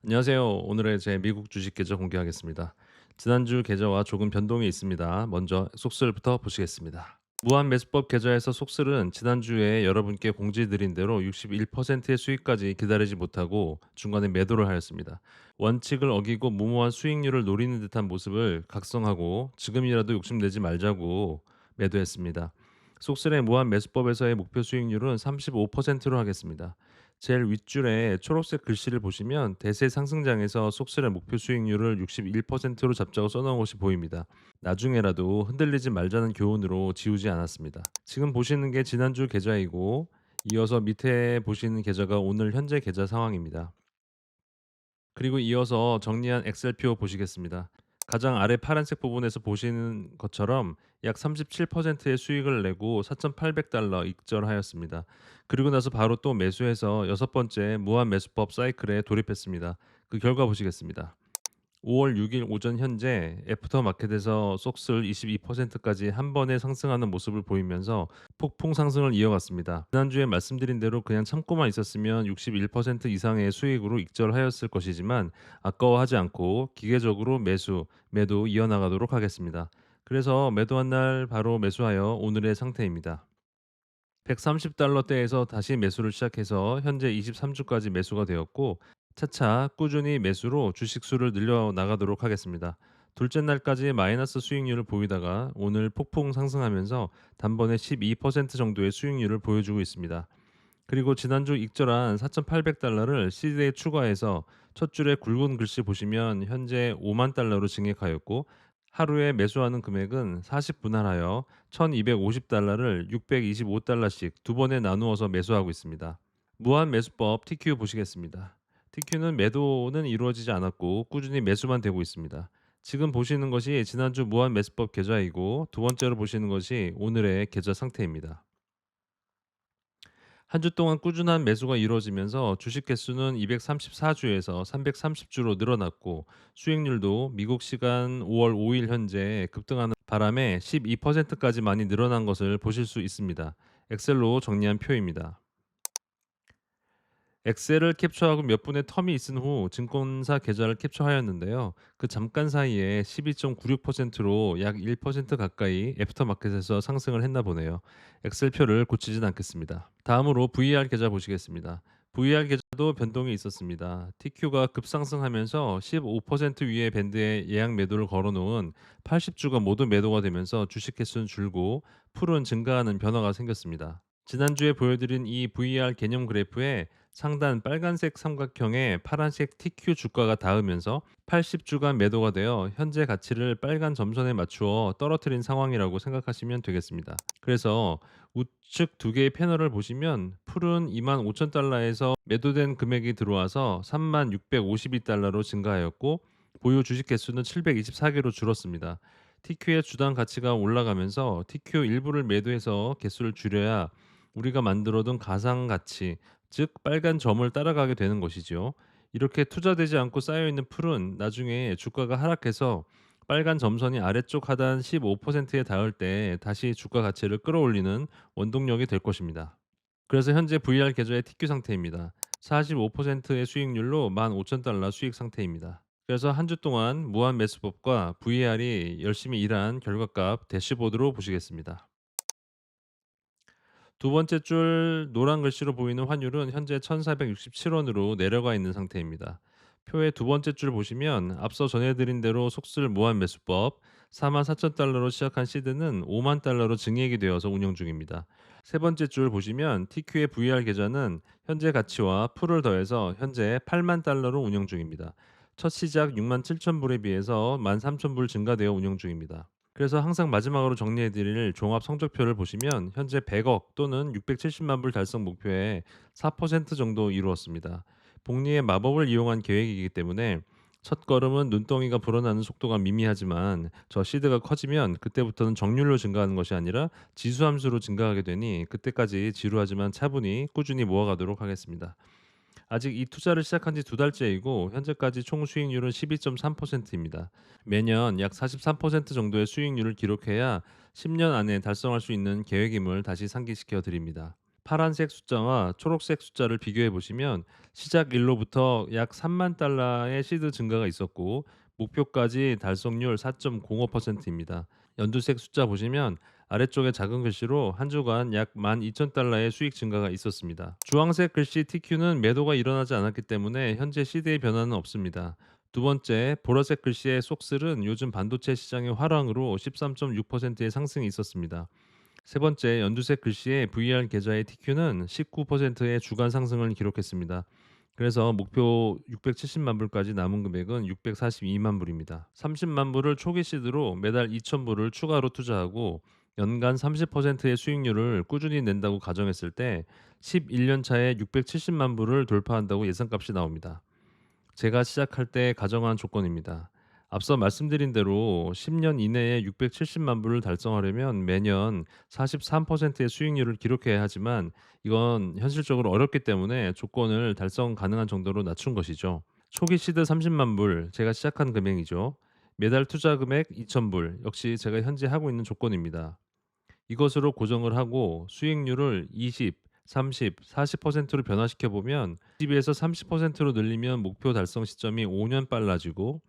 안녕하세요. 오늘의 제 미국 주식 계좌 공개하겠습니다. 지난주 계좌와 조금 변동이 있습니다. 먼저 속슬부터 보시겠습니다. 무한 매수법 계좌에서 속슬은 지난주에 여러분께 공지드린 대로 61%의 수익까지 기다리지 못하고 중간에 매도를 하였습니다. 원칙을 어기고 무모한 수익률을 노리는 듯한 모습을 각성하고 지금이라도 욕심내지 말자고 매도했습니다. 속슬의 무한 매수법에서의 목표 수익률은 35%로 하겠습니다. 제일 윗줄에 초록색 글씨를 보시면 대세 상승장에서 속설의 목표 수익률을 61%로 잡자고 써놓은 것이 보입니다. 나중에라도 흔들리지 말자는 교훈으로 지우지 않았습니다. 지금 보시는 게 지난주 계좌이고 이어서 밑에 보시는 계좌가 오늘 현재 계좌 상황입니다. 그리고 이어서 정리한 엑셀표 보시겠습니다. 가장 아래 파란색 부분에서 보시는 것처럼 약 37%의 수익을 내고 4,800달러 익절하였습니다. 그리고 나서 바로 또 매수해서 여섯 번째 무한 매수법 사이클에 돌입했습니다. 그 결과 보시겠습니다. 5월 6일 오전 현재 애프터마켓에서 속슬 22%까지 한 번에 상승하는 모습을 보이면서 폭풍 상승을 이어갔습니다. 지난주에 말씀드린 대로 그냥 참고만 있었으면 61% 이상의 수익으로 익절하였을 것이지만 아까워하지 않고 기계적으로 매도 이어나가도록 하겠습니다. 그래서 매도한 날 바로 매수하여 오늘의 상태입니다. 130달러대에서 다시 매수를 시작해서 현재 23주까지 매수가 되었고 차차 꾸준히 매수로 주식 수를 늘려 나가도록 하겠습니다. 둘째 날까지 마이너스 수익률을 보이다가 오늘 폭풍 상승하면서 단번에 12% 정도의 수익률을 보여주고 있습니다. 그리고 지난주 익절한 4,800달러를 시드에 추가해서 첫 줄에 굵은 글씨 보시면 현재 5만 달러로 증액하였고 하루에 매수하는 금액은 40분할하여 1,250달러를 625달러씩 두 번에 나누어서 매수하고 있습니다. 무한 매수법 TQ 보시겠습니다. TQ는 매도는 이루어지지 않았고 꾸준히 매수만 되고 있습니다. 지금 보시는 것이 지난주 무한 매수법 계좌이고 두 번째로 보시는 것이 오늘의 계좌 상태입니다. 한 주 동안 꾸준한 매수가 이루어지면서 주식 개수는 234주에서 330주로 늘어났고 수익률도 미국 시간 5월 5일 현재 급등하는 바람에 12%까지 많이 늘어난 것을 보실 수 있습니다. 엑셀로 정리한 표입니다. 엑셀을 캡처하고 몇 분의 텀이 있은 후 증권사 계좌를 캡처하였는데요. 그 잠깐 사이에 12.96%로 약 1% 가까이 애프터마켓에서 상승을 했나 보네요. 엑셀표를 고치진 않겠습니다. 다음으로 VR 계좌 보시겠습니다. VR 계좌도 변동이 있었습니다. TQ가 급상승하면서 15% 위의 밴드에 예약 매도를 걸어놓은 80주가 모두 매도가 되면서 주식 개수는 줄고 풀은 증가하는 변화가 생겼습니다. 지난주에 보여드린 이 VR 개념 그래프에 상단 빨간색 삼각형에 파란색 TQ 주가가 닿으면서 80주간 매도가 되어 현재 가치를 빨간 점선에 맞추어 떨어뜨린 상황이라고 생각하시면 되겠습니다. 그래서 우측 두 개의 패널을 보시면 풀은 25,000달러에서 매도된 금액이 들어와서 3652달러로 증가하였고 보유 주식 개수는 724개로 줄었습니다. TQ의 주당 가치가 올라가면서 TQ 일부를 매도해서 개수를 줄여야 우리가 만들어둔 가상 가치, 즉 빨간 점을 따라가게 되는 것이죠. 이렇게 투자되지 않고 쌓여 있는 풀은 나중에 주가가 하락해서 빨간 점선이 아래쪽 하단 15%에 닿을 때 다시 주가 가치를 끌어올리는 원동력이 될 것입니다. 그래서 현재 VR 계좌의 TQ 상태입니다. 45%의 수익률로 15,000달러 수익 상태입니다. 그래서 한 주 동안 무한 매수법과 VR이 열심히 일한 결과값 대시보드로 보시겠습니다. 두 번째 줄 노란 글씨로 보이는 환율은 현재 1,467원으로 내려가 있는 상태입니다. 표의 두 번째 줄 보시면 앞서 전해드린 대로 속슬 무한 매수법 44,000달러로 시작한 시드는 5만 달러로 증액이 되어서 운영 중입니다. 세 번째 줄 보시면 TQ의 VR 계좌는 현재 가치와 풀을 더해서 현재 8만 달러로 운영 중입니다. 첫 시작 6만 7천 불에 비해서 13,000불 증가되어 운영 중입니다. 그래서 항상 마지막으로 정리해 드릴 종합 성적표를 보시면 현재 100억 또는 670만 불 달성 목표에 4% 정도 이루었습니다. 복리의 마법을 이용한 계획이기 때문에 첫걸음은 눈덩이가 불어나는 속도가 미미하지만 저 시드가 커지면 그때부터는 정률로 증가하는 것이 아니라 지수함수로 증가하게 되니 그때까지 지루하지만 차분히 꾸준히 모아가도록 하겠습니다. 아직 이 투자를 시작한 지 두 달째이고 현재까지 총 수익률은 12.3%입니다. 매년 약 43% 정도의 수익률을 기록해야 10년 안에 달성할 수 있는 계획임을 다시 상기시켜 드립니다. 파란색 숫자와 초록색 숫자를 비교해 보시면 시작 일로부터 약 3만 달러의 시드 증가가 있었고 목표까지 달성률 4.05%입니다. 연두색 숫자 보시면 아래쪽에 작은 글씨로 한 주간 약 12,000달러의 수익 증가가 있었습니다. 주황색 글씨 TQ는 매도가 일어나지 않았기 때문에 현재 시드의 변화는 없습니다. 두 번째, 보라색 글씨의 속슬은 요즘 반도체 시장의 화랑으로 13.6%의 상승이 있었습니다. 세 번째, 연두색 글씨의 VR 계좌의 TQ는 19%의 주간 상승을 기록했습니다. 그래서 목표 670만 불까지 남은 금액은 642만 불입니다. 30만 불을 초기 시드로 매달 2천 불을 추가로 투자하고 연간 30%의 수익률을 꾸준히 낸다고 가정했을 때 11년 차에 670만 불을 돌파한다고 예상값이 나옵니다. 제가 시작할 때 가정한 조건입니다. 앞서 말씀드린 대로 10년 이내에 670만 불을 달성하려면 매년 43%의 수익률을 기록해야 하지만 이건 현실적으로 어렵기 때문에 조건을 달성 가능한 정도로 낮춘 것이죠. 초기 시드 30만 불, 제가 시작한 금액이죠. 매달 투자 금액 2천 불, 역시 제가 현재 하고 있는 조건입니다. 이것으로 고정을 하고 수익률을 20, 30, 40%로 변화시켜 보면 20에서 30%로 늘리면 목표 달성 시점이 5년 빨라지고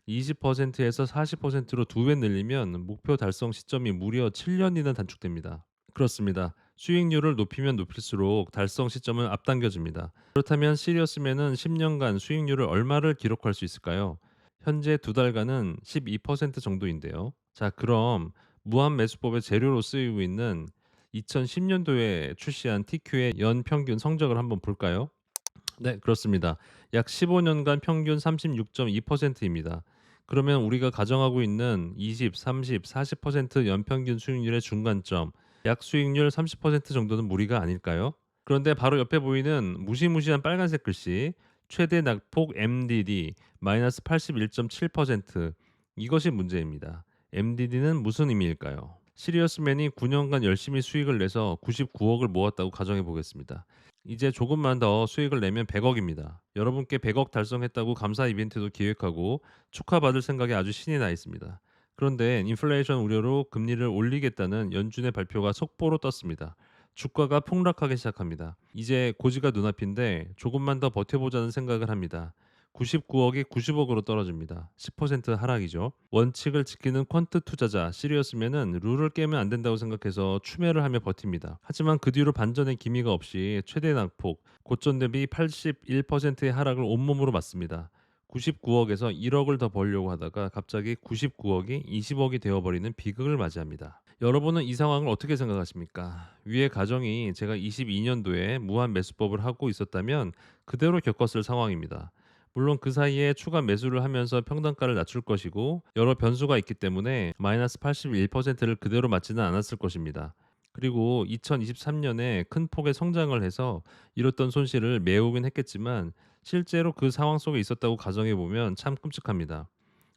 20%에서 40%로 두 배 늘리면 목표 달성 시점이 무려 7년이나 단축됩니다. 그렇습니다. 수익률을 높이면 높일수록 달성 시점은 앞당겨집니다. 그렇다면 시리어스맨은 10년간 수익률을 얼마를 기록할 수 있을까요? 현재 두 달간은 12% 정도인데요. 자, 그럼 무한 매수법의 재료로 쓰이고 있는 2010년도에 출시한 TQ의 연 평균 성적을 한번 볼까요? 네, 그렇습니다. 약 15년간 평균 36.2%입니다. 그러면 우리가 가정하고 있는 20, 30, 40% 연평균 수익률의 중간점, 약 수익률 30% 정도는 무리가 아닐까요? 그런데 바로 옆에 보이는 무시무시한 빨간색 글씨, 최대 낙폭 MDD 마이너스 81.7%, 이것이 문제입니다. MDD는 무슨 의미일까요? 시리어스맨이 9년간 열심히 수익을 내서 99억을 모았다고 가정해 보겠습니다. 이제 조금만 더 수익을 내면 100억입니다. 여러분께 100억 달성했다고 감사 이벤트도 기획하고 축하받을 생각에 아주 신이 나 있습니다. 그런데 인플레이션 우려로 금리를 올리겠다는 연준의 발표가 속보로 떴습니다. 주가가 폭락하기 시작합니다. 이제 고지가 눈앞인데 조금만 더 버텨보자는 생각을 합니다. 99억이 90억으로 떨어집니다. 10% 하락이죠. 원칙을 지키는 퀀트 투자자 시리어스맨은 룰을 깨면 안 된다고 생각해서 추매를 하며 버팁니다. 하지만 그 뒤로 반전의 기미가 없이 최대 낙폭, 고점 대비 81%의 하락을 온몸으로 맞습니다. 99억에서 1억을 더 벌려고 하다가 갑자기 99억이 20억이 되어버리는 비극을 맞이합니다. 여러분은 이 상황을 어떻게 생각하십니까? 위의 가정이 제가 22년도에 무한 매수법을 하고 있었다면 그대로 겪었을 상황입니다. 물론 그 사이에 추가 매수를 하면서 평단가를 낮출 것이고 여러 변수가 있기 때문에 마이너스 81%를 그대로 맞지는 않았을 것입니다. 그리고 2023년에 큰 폭의 성장을 해서 이뤘던 손실을 메우긴 했겠지만 실제로 그 상황 속에 있었다고 가정해 보면 참 끔찍합니다.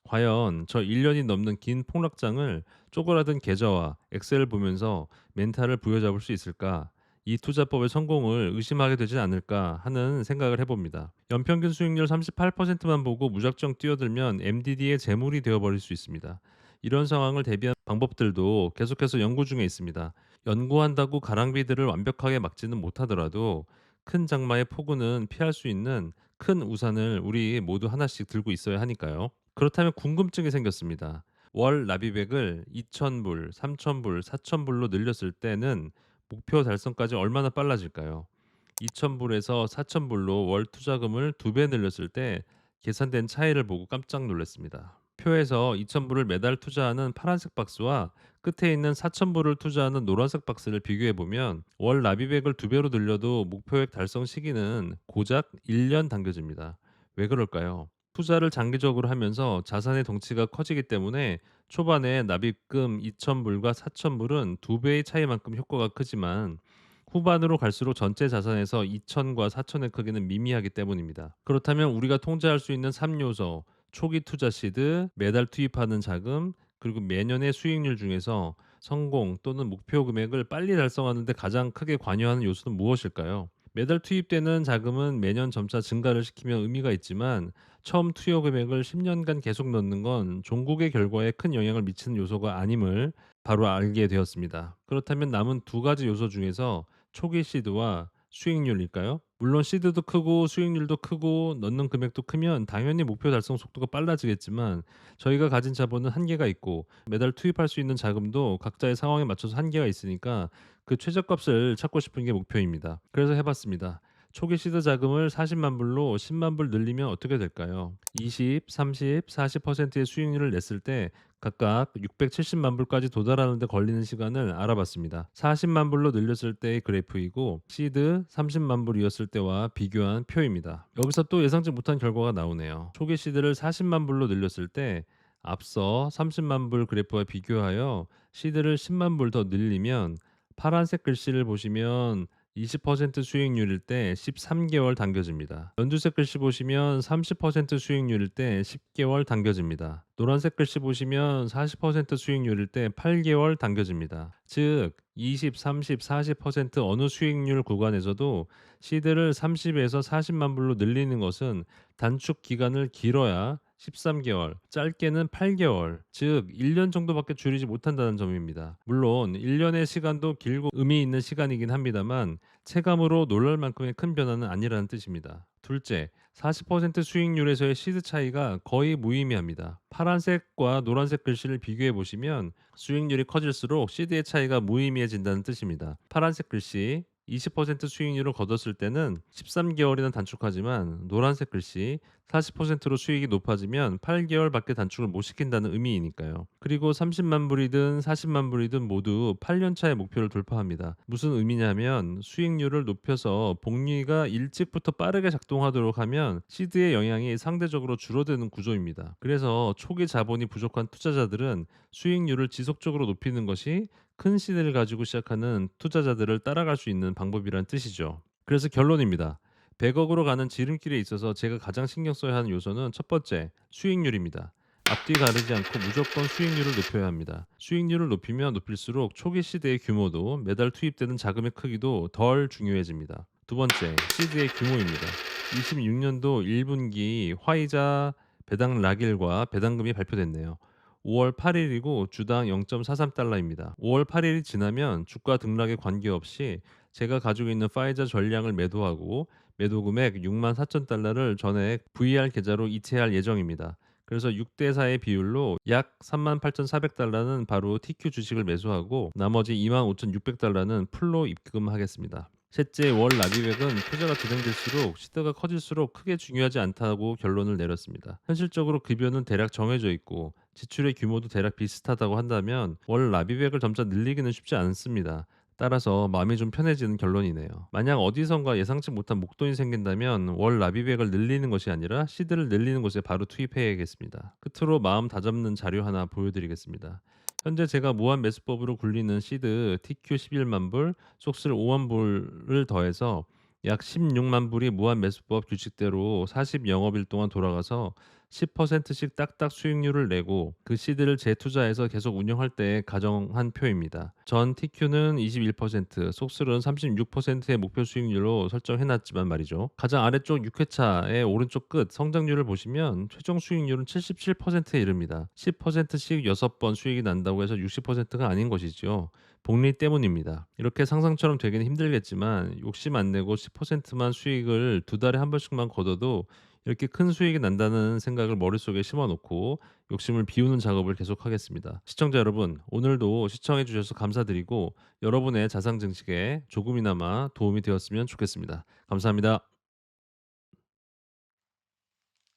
과연 저 1년이 넘는 긴 폭락장을 쪼그라든 계좌와 엑셀을 보면서 멘탈을 부여잡을 수 있을까? 이 투자법의 성공을 의심하게 되지 않을까 하는 생각을 해봅니다. 연평균 수익률 38%만 보고 무작정 뛰어들면 MDD의 재물이 되어버릴 수 있습니다. 이런 상황을 대비한 방법들도 계속해서 연구 중에 있습니다. 연구한다고 가랑비들을 완벽하게 막지는 못하더라도 큰 장마의 폭우는 피할 수 있는 큰 우산을 우리 모두 하나씩 들고 있어야 하니까요. 그렇다면 궁금증이 생겼습니다. 월 납입액을 2,000불, 3,000불, 4,000불로 늘렸을 때는 목표 달성까지 얼마나 빨라질까요? 2,000불에서 4,000불로 월 투자금을 2배 늘렸을 때 계산된 차이를 보고 깜짝 놀랐습니다. 표에서 2,000불을 매달 투자하는 파란색 박스와 끝에 있는 4,000불을 투자하는 노란색 박스를 비교해 보면 월 납입액을 2배로 늘려도 목표액 달성 시기는 고작 1년 당겨집니다. 왜 그럴까요? 투자를 장기적으로 하면서 자산의 덩치가 커지기 때문에 초반에 납입금 2,000불과 4,000불은 2배의 차이만큼 효과가 크지만 후반으로 갈수록 전체 자산에서 2,000과 4,000의 크기는 미미하기 때문입니다. 그렇다면 우리가 통제할 수 있는 3요소, 초기 투자 시드, 매달 투입하는 자금, 그리고 매년의 수익률 중에서 성공 또는 목표 금액을 빨리 달성하는 데 가장 크게 관여하는 요소는 무엇일까요? 매달 투입되는 자금은 매년 점차 증가를 시키며 의미가 있지만 처음 투여 금액을 10년간 계속 넣는 건 종국의 결과에 큰 영향을 미치는 요소가 아님을 바로 알게 되었습니다. 그렇다면 남은 두 가지 요소 중에서 초기 시드와 수익률일까요? 물론 시드도 크고 수익률도 크고 넣는 금액도 크면 당연히 목표 달성 속도가 빨라지겠지만 저희가 가진 자본은 한계가 있고 매달 투입할 수 있는 자금도 각자의 상황에 맞춰서 한계가 있으니까 그 최저값을 찾고 싶은 게 목표입니다. 그래서 해봤습니다. 초기 시드 자금을 40만 불로 10만 불 늘리면 어떻게 될까요? 20, 30, 40%의 수익률을 냈을 때 각각 670만 불까지 도달하는 데 걸리는 시간을 알아봤습니다. 40만 불로 늘렸을 때의 그래프이고 시드 30만 불이었을 때와 비교한 표입니다. 여기서 또 예상치 못한 결과가 나오네요. 초기 시드를 40만 불로 늘렸을 때 앞서 30만 불 그래프와 비교하여 시드를 10만 불 더 늘리면 파란색 글씨를 보시면 20% 수익률일 때 13개월 당겨집니다. 연두색 글씨 보시면 30% 수익률일 때 10개월 당겨집니다. 노란색 글씨 보시면 40% 수익률일 때 8개월 당겨집니다. 즉 20, 30, 40% 어느 수익률 구간에서도 시드를 30에서 40만 불로 늘리는 것은 단축 기간을 길어야 13개월, 짧게는 8개월, 즉 1년 정도밖에 줄이지 못한다는 점입니다. 물론 1년의 시간도 길고 의미 있는 시간이긴 합니다만 체감으로 놀랄 만큼의 큰 변화는 아니라는 뜻입니다. 둘째, 40% 수익률에서의 시드 차이가 거의 무의미합니다. 파란색과 노란색 글씨를 비교해 보시면 수익률이 커질수록 시드의 차이가 무의미해진다는 뜻입니다. 파란색 글씨 20% 수익률을 거뒀을 때는 13개월이나 단축하지만 노란색 글씨 40%로 수익이 높아지면 8개월밖에 단축을 못 시킨다는 의미이니까요. 그리고 30만 불이든 40만 불이든 모두 8년 차의 목표를 돌파합니다. 무슨 의미냐면 수익률을 높여서 복리가 일찍부터 빠르게 작동하도록 하면 시드의 영향이 상대적으로 줄어드는 구조입니다. 그래서 초기 자본이 부족한 투자자들은 수익률을 지속적으로 높이는 것이 큰 시드를 가지고 시작하는 투자자들을 따라갈 수 있는 방법이란 뜻이죠. 그래서 결론입니다. 100억으로 가는 지름길에 있어서 제가 가장 신경 써야 하는 요소는 첫 번째, 수익률입니다. 앞뒤 가르지 않고 무조건 수익률을 높여야 합니다. 수익률을 높이면 높일수록 초기 시드의 규모도 매달 투입되는 자금의 크기도 덜 중요해집니다. 두 번째, 시드의 규모입니다. 26년도 1분기 화이자 배당 락일과 배당금이 발표됐네요. 5월 8일이고 주당 0.43달러입니다. 5월 8일이 지나면 주가 등락에 관계없이 제가 가지고 있는 파이자 전량을 매도하고 매도 금액 6만 4천 달러를 전액 VR 계좌로 이체할 예정입니다. 그래서 6대 4의 비율로 약 3만 8,400달러는 바로 TQ 주식을 매수하고 나머지 2만 5,600달러는 풀로 입금하겠습니다. 셋째, 월 납입액은 투자가 진행될수록 시드가 커질수록 크게 중요하지 않다고 결론을 내렸습니다. 현실적으로 급여는 대략 정해져 있고 지출의 규모도 대략 비슷하다고 한다면 월 납입액을 점차 늘리기는 쉽지 않습니다. 따라서 마음이 좀 편해지는 결론이네요. 만약 어디선가 예상치 못한 목돈이 생긴다면 월 납입액을 늘리는 것이 아니라 시드를 늘리는 곳에 바로 투입해야겠습니다. 끝으로 마음 다잡는 자료 하나 보여드리겠습니다. 현재 제가 무한 매수법으로 굴리는 시드 TQ 11만 불, 속슬 5만 불을 더해서 약 16만 불이 무한 매수법 규칙대로 40 영업일 동안 돌아가서 10%씩 딱딱 수익률을 내고 그 시드를 재투자해서 계속 운영할 때 가정한 표입니다. 전 TQ는 21%, 속슬은 36%의 목표 수익률로 설정해놨지만 말이죠. 가장 아래쪽 6회차의 오른쪽 끝 성장률을 보시면 최종 수익률은 77%에 이릅니다. 10%씩 6번 수익이 난다고 해서 60%가 아닌 것이죠. 복리 때문입니다. 이렇게 상상처럼 되기는 힘들겠지만 욕심 안 내고 10%만 수익을 두 달에 한 번씩만 걷어도 이렇게 큰 수익이 난다는 생각을 머릿속에 심어놓고 욕심을 비우는 작업을 계속하겠습니다. 시청자 여러분, 오늘도 시청해 주셔서 감사드리고 여러분의 자산 증식에 조금이나마 도움이 되었으면 좋겠습니다. 감사합니다.